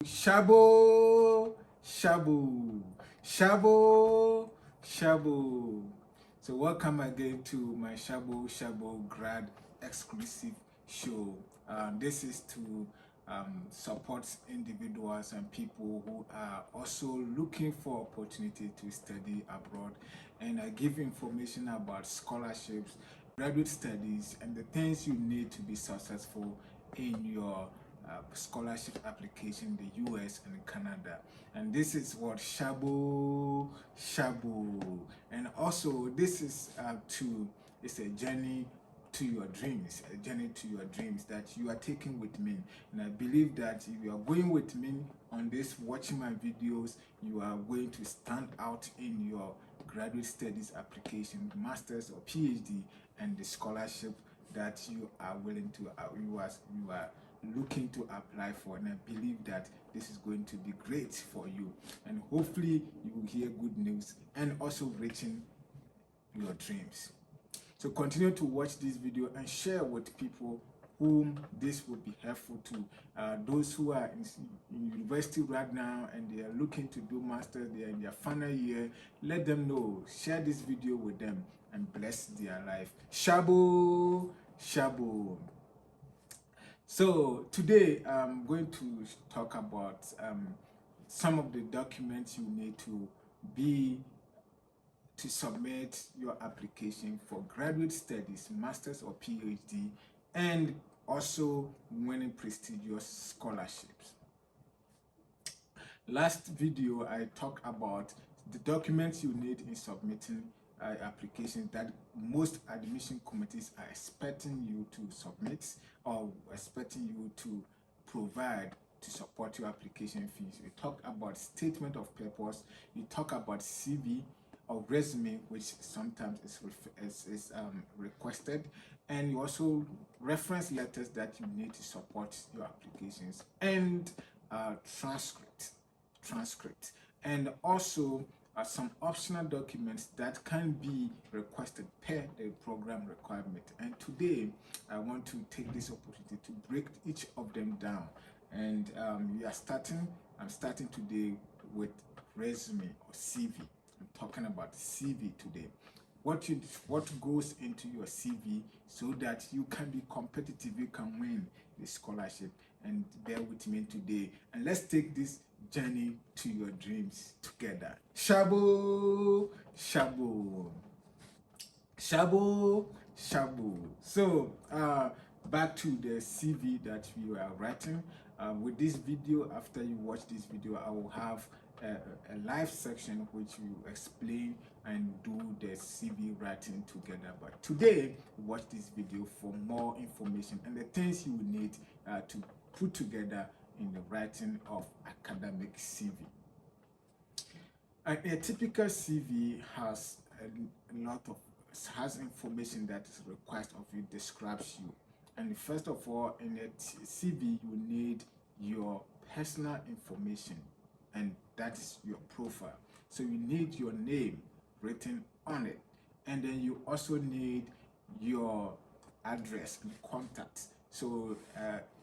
Shabo, Shabo, Shabo, Shabo. So welcome again to my Shabo grad exclusive show. This is to support individuals and people who are also looking for opportunity to study abroad, and I give information about scholarships, graduate studies, and the things you need to be successful in your scholarship application in the US and Canada. And this is what Shabo. And also this is it's a journey to your dreams, a journey to your dreams that you are taking with me. And I believe that if you are going with me on this, watching my videos, you are going to stand out in your graduate studies application, master's or PhD, and the scholarship that you are willing to, you are looking to apply for. And I believe that this is going to be great for you, and hopefully you will hear good news and also reaching your dreams. So continue to watch this video and share with people whom this will be helpful to. Those who are in university right now and they are looking to do masters, they are in their final year, let them know. Share this video with them and bless their life. Shabo, Shabo. So today I'm going to talk about some of the documents you need to submit your application for graduate studies, master's or PhD, and also winning prestigious scholarships. Last video I talked about the documents you need in submitting applications that most admission committees are expecting you to submit or expecting you to provide to support your application fees. We talk about statement of purpose, you talk about CV or resume, which sometimes is requested, and you also reference letters that you need to support your applications, and transcript, and also some optional documents that can be requested per the program requirement. And today I want to take this opportunity to break each of them down. And I'm starting today with resume or CV. I'm talking about CV today. What goes into your CV so that you can be competitive, you can win the scholarship. And bear with me today, and let's take this journey to your dreams together. Shabo, Shabo, Shabo, Shabo. So back to the CV that we are writing. With this video, after you watch this video, I will have a live section which will explain and do the CV writing together. But today, watch this video for more information and the things you will need to put together in the writing of academic CV. A typical CV has has information that is requested of you, describes you. And first of all, in a CV, you need your personal information, and that is your profile. So you need your name written on it, and then you also need your address and contact. So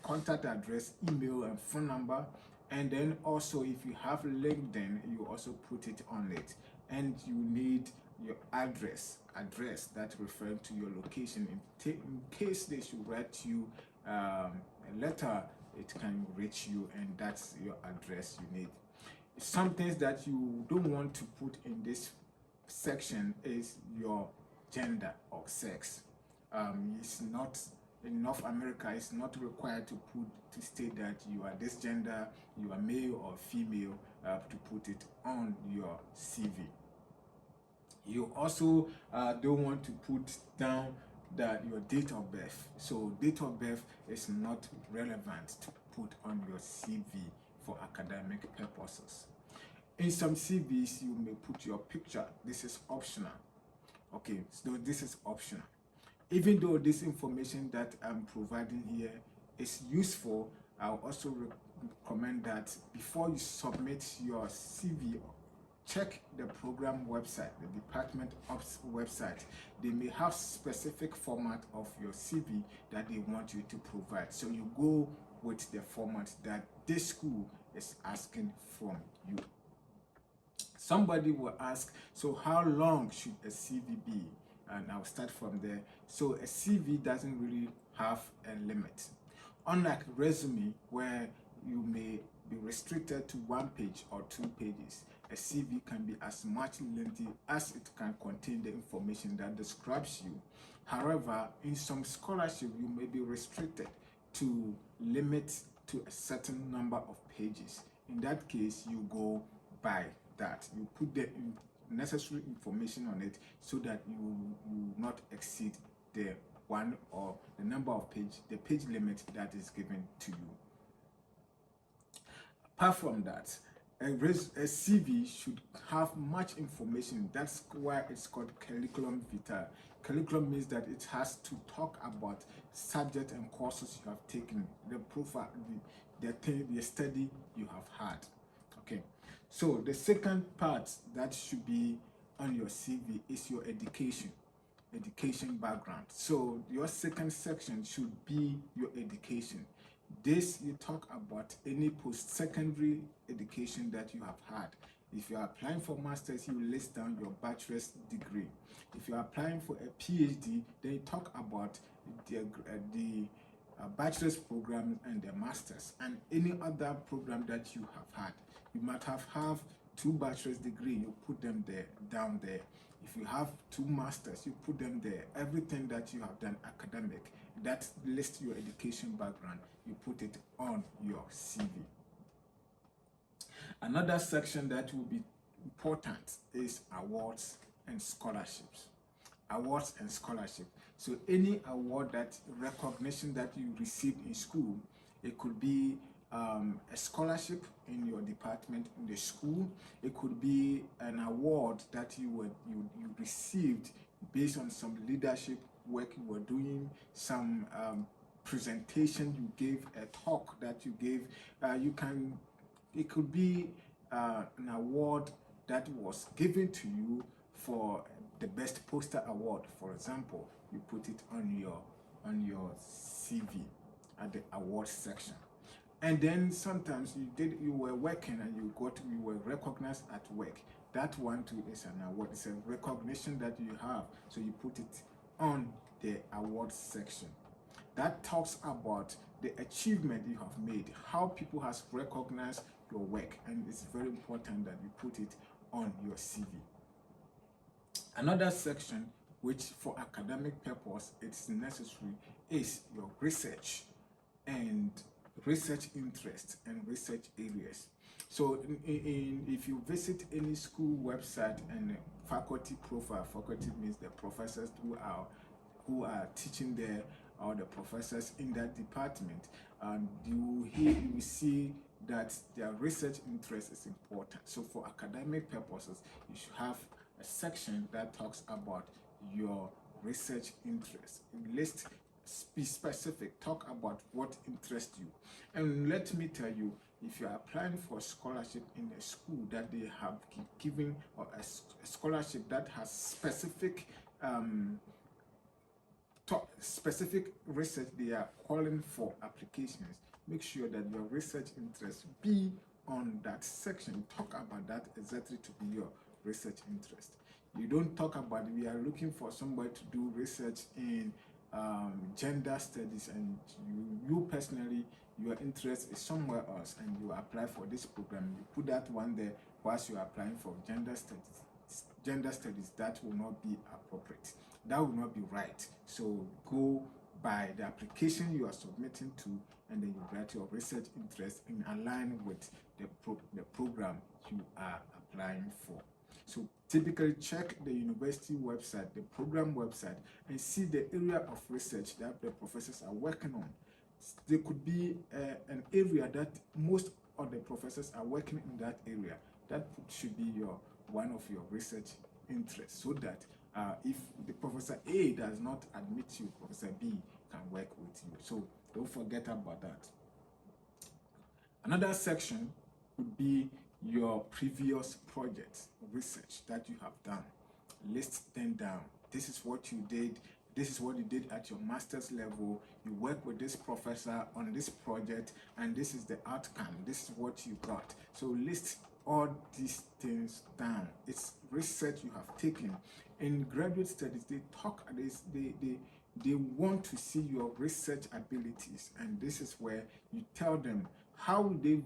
contact address, email, and phone number. And then also, if you have LinkedIn, you also put it on it. And you need your address that refers to your location. In case they should write you a letter, it can reach you, and that's your address you need. Some things that you don't want to put in this section is your gender or sex. It's not in North America, it's not required to state that you are this gender, you are male or female, to put it on your CV. You also don't want to put down that your date of birth. So date of birth is not relevant to put on your CV for academic purposes. In some CVs, you may put your picture. This is optional. Okay, so this is optional. Even though this information that I'm providing here is useful, I'll also recommend that before you submit your CV, check the program website, the Department of website. They may have specific format of your CV that they want you to provide. So you go with the format that this school is asking from you. Somebody will ask, so how long should a CV be? And I'll start from there. So a CV doesn't really have a limit. Unlike resume, where you may be restricted to 1 page or 2 pages, a CV can be as much lengthy as it can contain the information that describes you. However, in some scholarship, you may be restricted to limit to a certain number of pages. In that case, you go by that. You put the necessary information on it so that you will not exceed the one or the number of the page limit that is given to you. Apart from that, a CV should have much information. That's why it's called curriculum vitae. Curriculum means that it has to talk about subject and courses you have taken, the profile, the study you have had. Okay, so the second part that should be on your CV is your education background. So your second section should be your education. This, you talk about any post-secondary education that you have had. If you are applying for masters, you list down your bachelor's degree. If you are applying for a PhD, then you talk about the bachelor's program and the masters and any other program that you have had. You might have 2 bachelor's degree, you put them down there. If you have 2 masters, you put them there. Everything that you have done academic, that lists your education background, you put it on your CV. Another section that will be important is awards and scholarships. Awards and scholarship. So any award, that recognition that you received in school, it could be a scholarship in your department in the school. It could be an award that you received based on some leadership work you were doing, some presentation you gave, a talk that you gave. It could be an award that was given to you for the best poster award, for example. You put it on your CV at the awards section. And then sometimes you were working and you were recognized at work. That one too is an award. It's a recognition that you have, so you put it on the awards section. That talks about the achievement you have made, how people has recognized your work, and it's very important that you put it on your CV. Another section, which for academic purpose it's necessary, is your research and research interests and research areas. So if you visit any school website and faculty profile, faculty means the professors who are teaching there, or the professors in that department, and you will see that their research interest is important. So for academic purposes, you should have a section that talks about your research interests. Be specific, talk about what interests you. And let me tell you, if you are applying for a scholarship in a school that they have given, or a scholarship that has specific research they are calling for applications, make sure that your research interests be on that section. Talk about that exactly to be your research interest. You don't talk about, we are looking for somebody to do research in gender studies, and you personally, your interest is somewhere else, and you apply for this program. You put that one there whilst you are applying for gender studies. That will not be appropriate. That will not be right. So go by the application you are submitting to, and then you write your research interest in align with the program you are applying for. So typically check the university website, the program website, and see the area of research that the professors are working on. There could be an area that most of the professors are working in that area. That should be one of your research interests, so that if the Professor A does not admit you, Professor B can work with you. So don't forget about that. Another section would be your previous projects, research that you have done. List them down. This is what you did. This is what you did at your master's level. you work with this professor on this project, and this is the outcome, this is what you got. So list all these things down. It's research you have taken. In graduate studies, they talk this, they want to see your research abilities, and this is where you tell them how they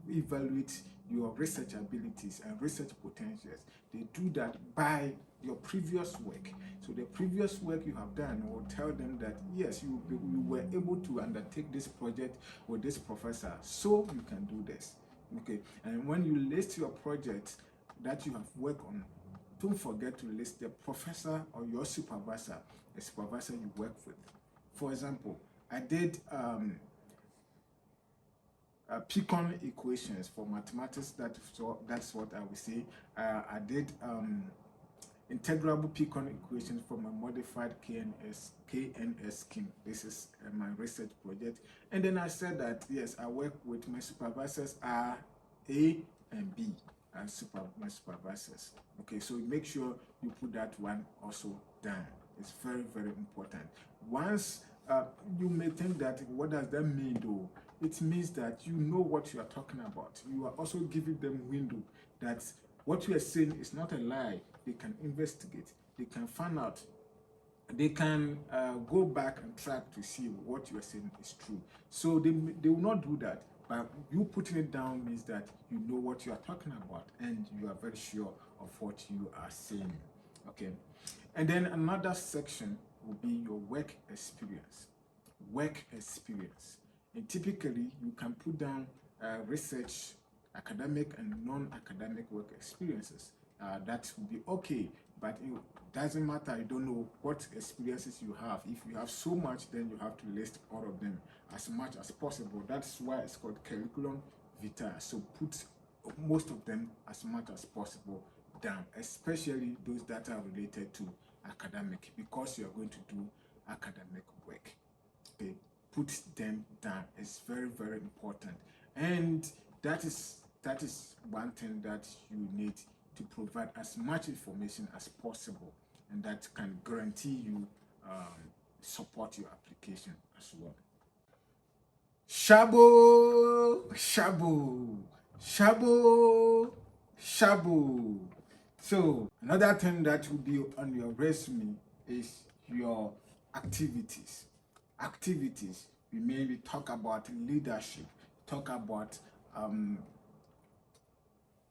evaluate your research abilities and research potentials. They do that by your previous work. So the previous work you have done will tell them that yes, you were able to undertake this project with this professor, so you can do this. Okay, and when you list your project that you have worked on, don't forget to list the professor or your supervisor, the supervisor you work with. For example, I did Picon equations for mathematics. That's what I would say. I did integrable Picon equations for my modified KNS scheme. This is my research project. And then I said that yes, I work with my supervisors are A and B as my supervisors. Okay, so make sure you put that one also down. It's very, very important. Once you may think that what does that mean though? It means that you know what you are talking about. You are also giving them window that what you are saying is not a lie. They can investigate, they can find out, they can go back and track to see what you are saying is true. So they will not do that, but you putting it down means that you know what you are talking about and you are very sure of what you are saying. Okay, and then another section will be your work experience. Work experience, and typically you can put down research, academic and non-academic work experiences. That will be okay, but it doesn't matter. You don't know what experiences you have. If you have so much, then you have to list all of them as much as possible. That's why it's called curriculum vitae. So put most of them as much as possible down, especially those that are related to academic, because you are going to do academic work. Okay, put them down. It's very, very important, and that is one thing that you need to provide as much information as possible, and that can guarantee you support your application as well. Shabo, shabo, shabo, shabo. So another thing that will be on your resume is your activities. Activities. We maybe talk about leadership, talk about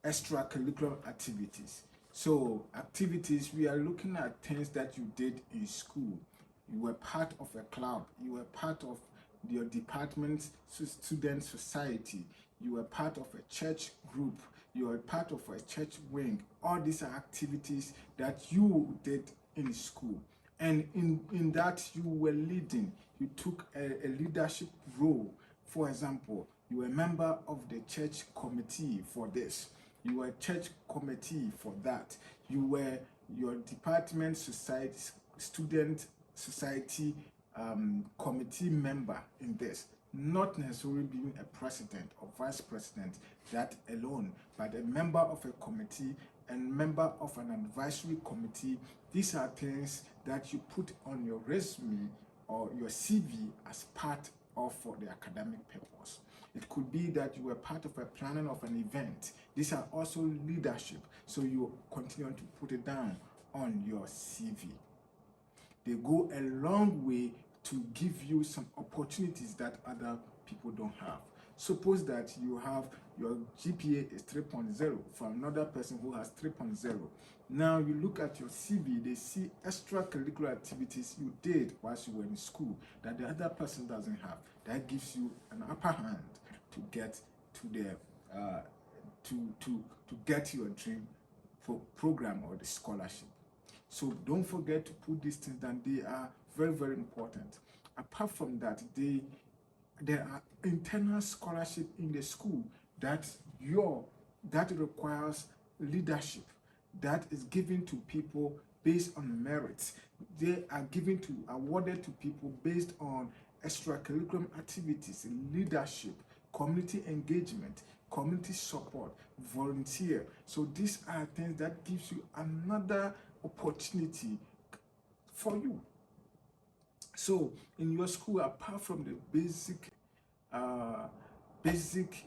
extracurricular activities. So activities, we are looking at things that you did in school. You were part of a club, you were part of your department's student society, you were part of a church group, you were part of a church wing. All these are activities that you did in school, and in that you were leading. You took a leadership role. For example, you were a member of the church committee for this, you were church committee for that, you were your department society, student society committee member in this, not necessarily being a president or vice president, that alone, but a member of a committee and member of an advisory committee. These are things that you put on your resume or your CV as part of for the academic purpose. It could be that you were part of a planning of an event. These are also leadership, so you continue to put it down on your CV. They go a long way to give you some opportunities that other people don't have. Suppose that you have your GPA is 3.0 from another person who has 3.0. Now you look at your CV, they see extracurricular activities you did whilst you were in school that the other person doesn't have. That gives you an upper hand to get to the to get your dream program or the scholarship. So don't forget to put these things down. They are very, very important. Apart from that, there are internal scholarship in the school that requires leadership, that is given to people based on merit. They are awarded to people based on extracurricular activities, leadership, community engagement, community support, volunteer. So these are things that gives you another opportunity for you. So in your school, apart from the uh, basic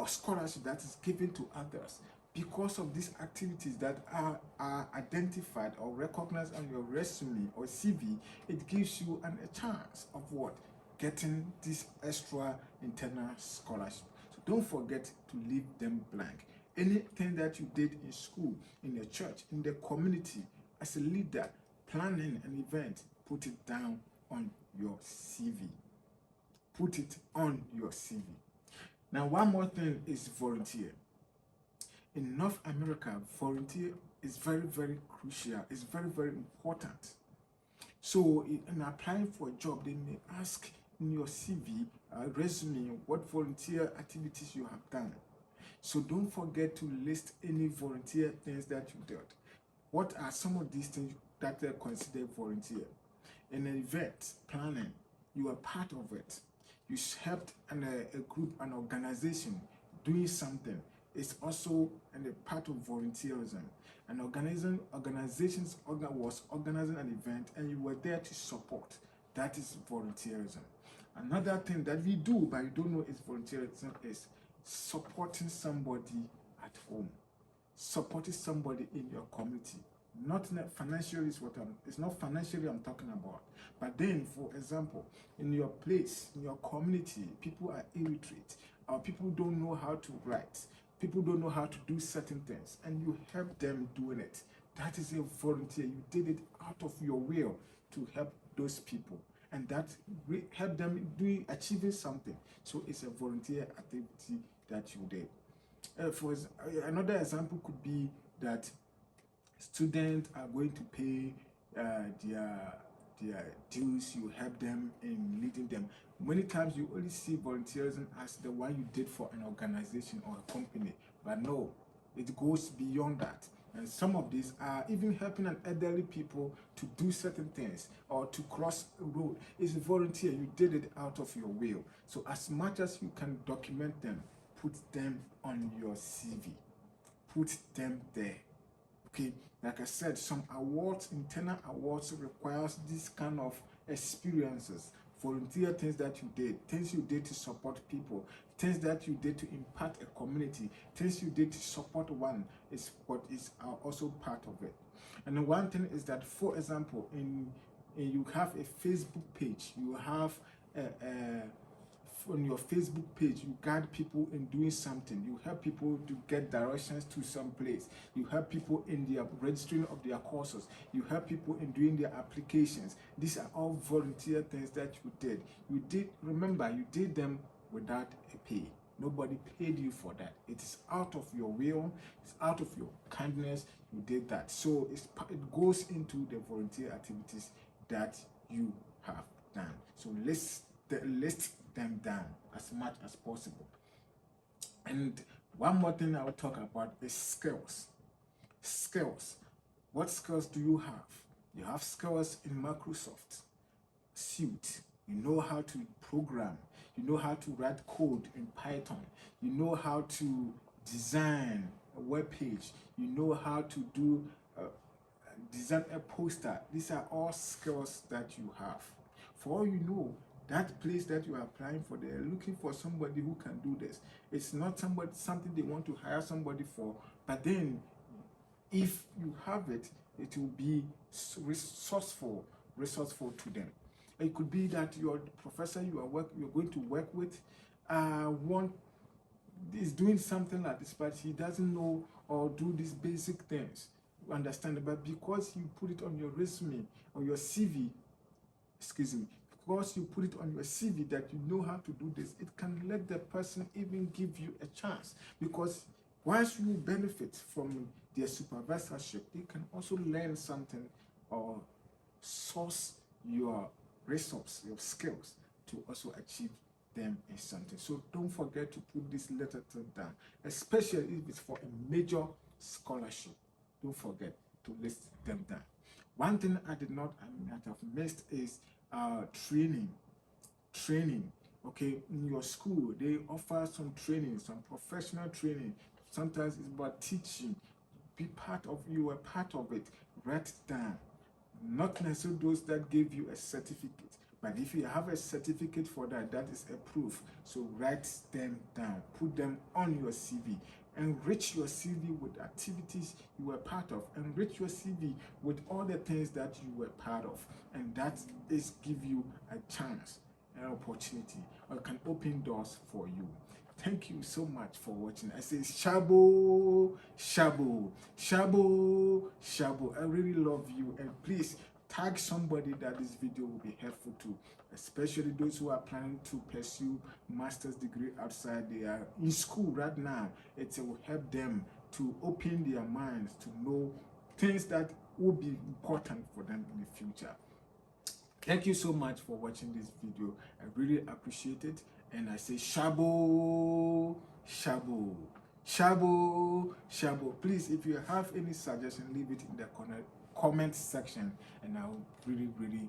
scholarship that is given to others, because of these activities that are identified or recognized on your resume or CV, it gives you a chance of what? Getting this extra internal scholarship. So don't forget to leave them blank. Anything that you did in school, in the church, in the community, as a leader, planning an event, put it down on your CV. Put it on your CV. Now, one more thing is volunteer. In North America, volunteer is very, very crucial. It's very, very important. So, in applying for a job, they may ask in your CV, resume, what volunteer activities you have done. So, don't forget to list any volunteer things that you did. What are some of these things that are considered volunteer? In an event planning, you are part of it. You helped a group, an organization doing something. It's also a part of volunteerism. An organization was organizing an event and you were there to support. That is volunteerism. Another thing that we do but you don't know is volunteerism is supporting somebody at home, supporting somebody in your community. Not financially is it's not financially I'm talking about. But then, for example, in your place, in your community, people are illiterate, or people don't know how to write, people don't know how to do certain things, and you help them doing it. That is a volunteer. You did it out of your will to help those people, and that help them achieving something. So it's a volunteer activity that you did. Another example could be that students are going to pay their dues. You help them in leading them. Many times you only see volunteerism as the one you did for an organization or a company, but no, it goes beyond that. And some of these are even helping an elderly people to do certain things or to cross a road. It's volunteer. You did it out of your will. So as much as you can document them, put them on your CV. Put them there. Okay, like I said, some awards, internal awards, requires this kind of experiences, volunteer things that you did, things you did to support people, things that you did to impact a community, things you did to support one is what is also part of it. And the one thing is that, for example, in you have a Facebook page, you have a on your Facebook page, you guide people in doing something. You help people to get directions to some place. You help people in their registering of their courses. You help people in doing their applications. These are all volunteer things that you did. Remember, you did them without a pay. Nobody paid you for that. It is out of your will, it's out of your kindness. You did that. So it goes into the volunteer activities that you have done. So list them down as much as possible. And one more thing I will talk about is skills. Skills. What skills do you have? You have skills in Microsoft Suite. You know how to program. You know how to write code in Python. You know how to design a web page. You know how to do design a poster. These are all skills that you have. For all you know, that place that you are applying for, they're looking for somebody who can do this. It's not something they want to hire somebody for, but then if you have it, it will be resourceful to them. It could be that your professor you're going to work with is doing something like this, but he doesn't know or do these basic things. You understand? But because you put it on your resume or your CV, because you put it on your CV that you know how to do this, it can let the person even give you a chance. Because once you benefit from their supervisorship, they can also learn something or source your resource, your skills to also achieve them in something. So don't forget to put this letter down, especially if it's for a major scholarship. Don't forget to list them down. One thing I might have missed is training. Okay, in your school they offer some training, some professional training. Sometimes it's about teaching. You are part of it. Write it down. not necessarily those that gave you a certificate, but if you have a certificate for that, that is a proof. So write them down, put them on your CV. Enrich your CV with activities you were part of. Enrich your CV with all the things that you were part of, and that is give you a chance, an opportunity, or can open doors for you. Thank you so much for watching. I say shabo, shabo, shabo, shabo. I really love you, and please tag somebody that this video will be helpful to, especially those who are planning to pursue master's degree outside. They are in school right now. It will help them to open their minds to know things that will be important for them in the future. Thank you so much for watching this video. I really appreciate it. And I say shabo, shabo, shabo, shabo. Please, if you have any suggestion, leave it in the comment section, and I will really, really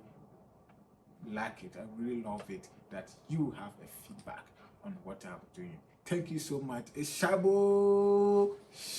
like it. I really love it that you have a feedback on what I'm doing. Thank you so much. It's shabo.